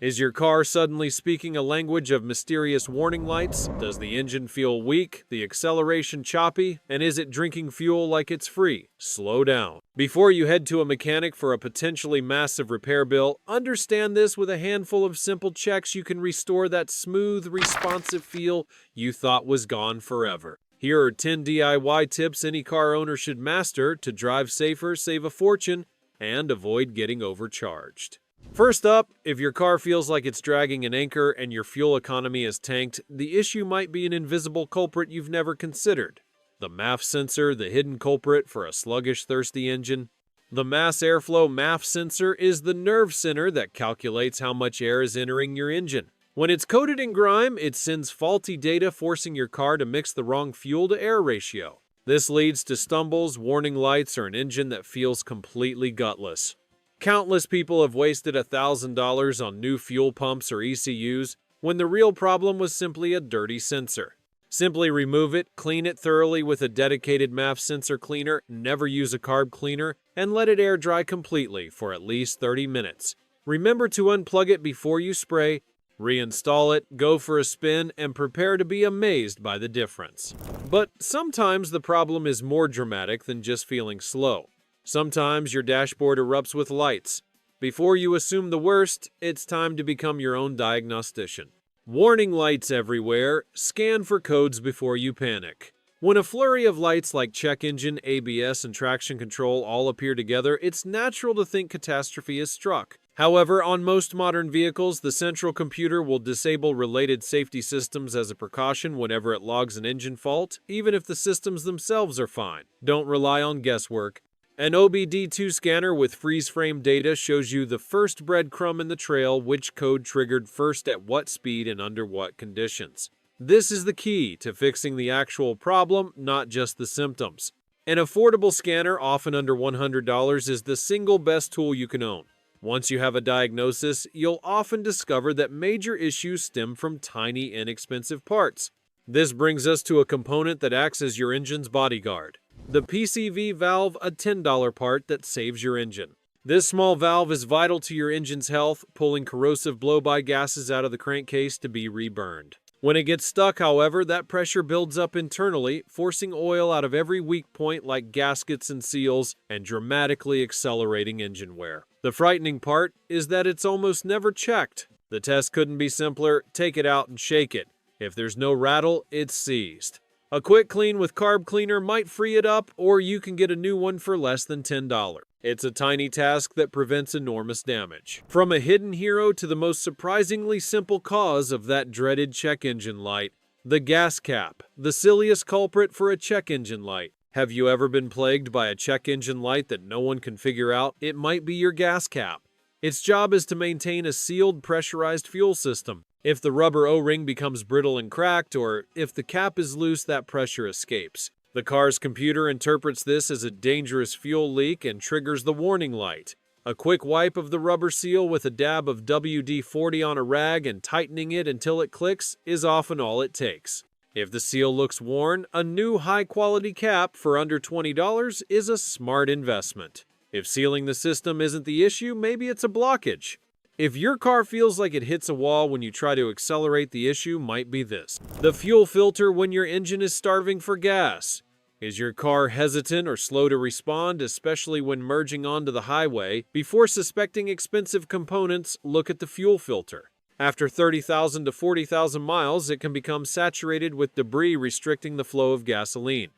Is your car suddenly speaking a language of mysterious warning lights? Does the engine feel weak, the acceleration choppy, and is it drinking fuel like it's free? Slow down. Before you head to a mechanic for a potentially massive repair bill, understand this: with a handful of simple checks you can restore that smooth, responsive feel you thought was gone forever. Here are 10 DIY tips any car owner should master to drive safer, save a fortune, and avoid getting overcharged. First up, if your car feels like it's dragging an anchor and your fuel economy is tanked, the issue might be an invisible culprit you've never considered. The MAF sensor, the hidden culprit for a sluggish, thirsty engine. The mass airflow MAF sensor is the nerve center that calculates how much air is entering your engine. When it's coated in grime, it sends faulty data, forcing your car to mix the wrong fuel-to-air ratio. This leads to stumbles, warning lights, or an engine that feels completely gutless. Countless people have wasted $1,000 on new fuel pumps or ECUs when the real problem was simply a dirty sensor. Simply remove it, clean it thoroughly with a dedicated MAF sensor cleaner, never use a carb cleaner, and let it air dry completely for at least 30 minutes. Remember to unplug it before you spray, reinstall it, go for a spin, and prepare to be amazed by the difference. But sometimes the problem is more dramatic than just feeling slow. Sometimes your dashboard erupts with lights. Before you assume the worst, it's time to become your own diagnostician. Warning lights everywhere. Scan for codes before you panic. When a flurry of lights like check engine, ABS, and traction control all appear together, it's natural to think catastrophe has struck. However, on most modern vehicles, the central computer will disable related safety systems as a precaution whenever it logs an engine fault, even if the systems themselves are fine. Don't rely on guesswork. An OBD2 scanner with freeze-frame data shows you the first breadcrumb in the trail, which code triggered first at what speed and under what conditions. This is the key to fixing the actual problem, not just the symptoms. An affordable scanner, often under $100, is the single best tool you can own. Once you have a diagnosis, you'll often discover that major issues stem from tiny, inexpensive parts. This brings us to a component that acts as your engine's bodyguard. The PCV valve, a $10 part that saves your engine. This small valve is vital to your engine's health, pulling corrosive blow-by gases out of the crankcase to be reburned. When it gets stuck, however, that pressure builds up internally, forcing oil out of every weak point like gaskets and seals, and dramatically accelerating engine wear. The frightening part is that it's almost never checked. The test couldn't be simpler. Take it out and shake it. If there's no rattle, it's seized. A quick clean with carb cleaner might free it up, or you can get a new one for less than $10. It's a tiny task that prevents enormous damage. From a hidden hero to the most surprisingly simple cause of that dreaded check engine light, the gas cap, the silliest culprit for a check engine light. Have you ever been plagued by a check engine light that no one can figure out? It might be your gas cap. Its job is to maintain a sealed, pressurized fuel system. If the rubber O-ring becomes brittle and cracked, or if the cap is loose, that pressure escapes. The car's computer interprets this as a dangerous fuel leak and triggers the warning light. A quick wipe of the rubber seal with a dab of WD-40 on a rag and tightening it until it clicks is often all it takes. If the seal looks worn, a new high-quality cap for under $20 is a smart investment. If sealing the system isn't the issue, maybe it's a blockage. If your car feels like it hits a wall when you try to accelerate, the issue might be this: the fuel filter when your engine is starving for gas. Is your car hesitant or slow to respond, especially when merging onto the highway? Before suspecting expensive components, look at the fuel filter. After 30,000 to 40,000 miles, it can become saturated with debris, restricting the flow of gasoline.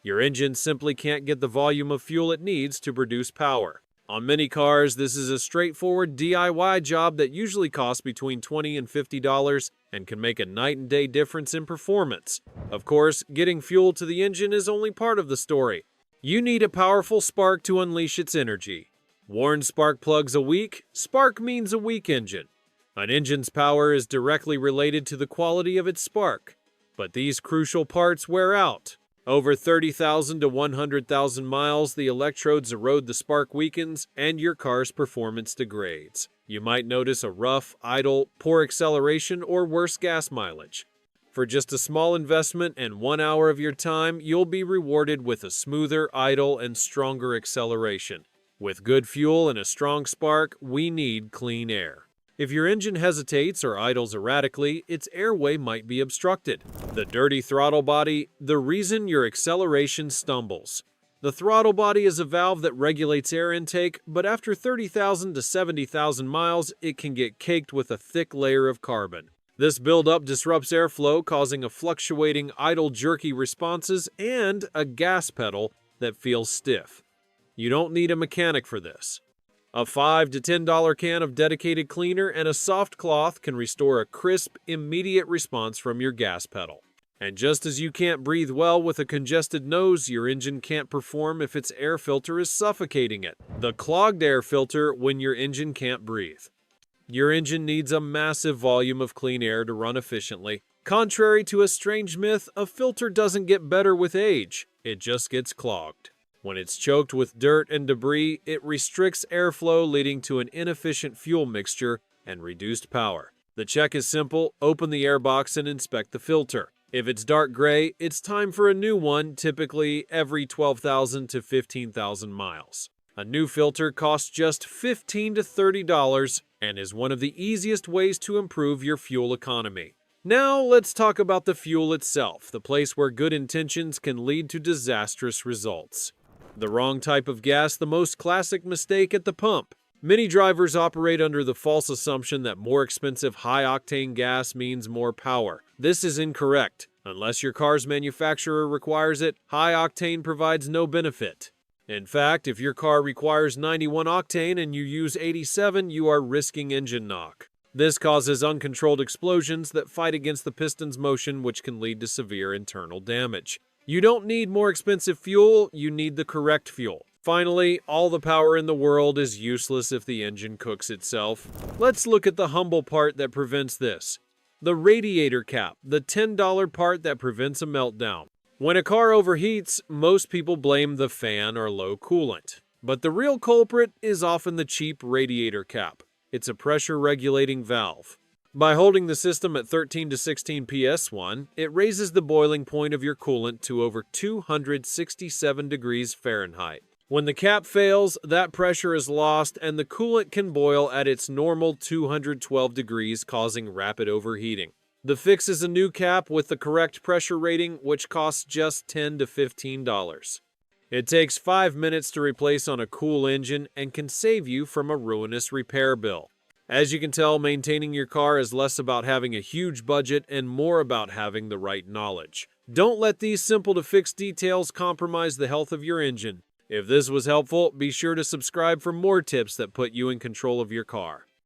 Your engine simply can't get the volume of fuel it needs to produce power. On many cars, this is a straightforward DIY job that usually costs between $20 and $50 and can make a night and day difference in performance. Of course, getting fuel to the engine is only part of the story. You need a powerful spark to unleash its energy. Worn spark plugs a weak? Spark means a weak engine. An engine's power is directly related to the quality of its spark. But these crucial parts wear out. Over 30,000 to 100,000 miles, the electrodes erode, the spark weakens, and your car's performance degrades. You might notice a rough, idle, poor acceleration, or worse gas mileage. For just a small investment and 1 hour of your time, you'll be rewarded with a smoother, idle, and stronger acceleration. With good fuel and a strong spark, we need clean air. If your engine hesitates or idles erratically, its airway might be obstructed. The dirty throttle body, the reason your acceleration stumbles. The throttle body is a valve that regulates air intake, but after 30,000 to 70,000 miles, it can get caked with a thick layer of carbon. This buildup disrupts airflow, causing a fluctuating, idle, jerky responses and a gas pedal that feels stiff. You don't need a mechanic for this. A $5 to $10 can of dedicated cleaner and a soft cloth can restore a crisp, immediate response from your gas pedal. And just as you can't breathe well with a congested nose, your engine can't perform if its air filter is suffocating it. The clogged air filter when your engine can't breathe. Your engine needs a massive volume of clean air to run efficiently. Contrary to a strange myth, a filter doesn't get better with age, it just gets clogged. When it's choked with dirt and debris, it restricts airflow, leading to an inefficient fuel mixture and reduced power. The check is simple: open the airbox and inspect the filter. If it's dark gray, it's time for a new one, typically every 12,000 to 15,000 miles. A new filter costs just $15 to $30 and is one of the easiest ways to improve your fuel economy. Now let's talk about the fuel itself, the place where good intentions can lead to disastrous results. The wrong type of gas, the most classic mistake at the pump. Many drivers operate under the false assumption that more expensive high-octane gas means more power. This is incorrect. Unless your car's manufacturer requires it, high octane provides no benefit. In fact, if your car requires 91 octane and you use 87, you are risking engine knock. This causes uncontrolled explosions that fight against the piston's motion, which can lead to severe internal damage. You don't need more expensive fuel, you need the correct fuel. Finally, all the power in the world is useless if the engine cooks itself. Let's look at the humble part that prevents this. The radiator cap, the $10 part that prevents a meltdown. When a car overheats, most people blame the fan or low coolant. But the real culprit is often the cheap radiator cap. It's a pressure regulating valve. By holding the system at 13 to 16 PS1, it raises the boiling point of your coolant to over 267 degrees Fahrenheit. When the cap fails, that pressure is lost and the coolant can boil at its normal 212 degrees, causing rapid overheating. The fix is a new cap with the correct pressure rating, which costs just $10 to $15. It takes 5 minutes to replace on a cool engine and can save you from a ruinous repair bill. As you can tell, maintaining your car is less about having a huge budget and more about having the right knowledge. Don't let these simple-to-fix details compromise the health of your engine. If this was helpful, be sure to subscribe for more tips that put you in control of your car.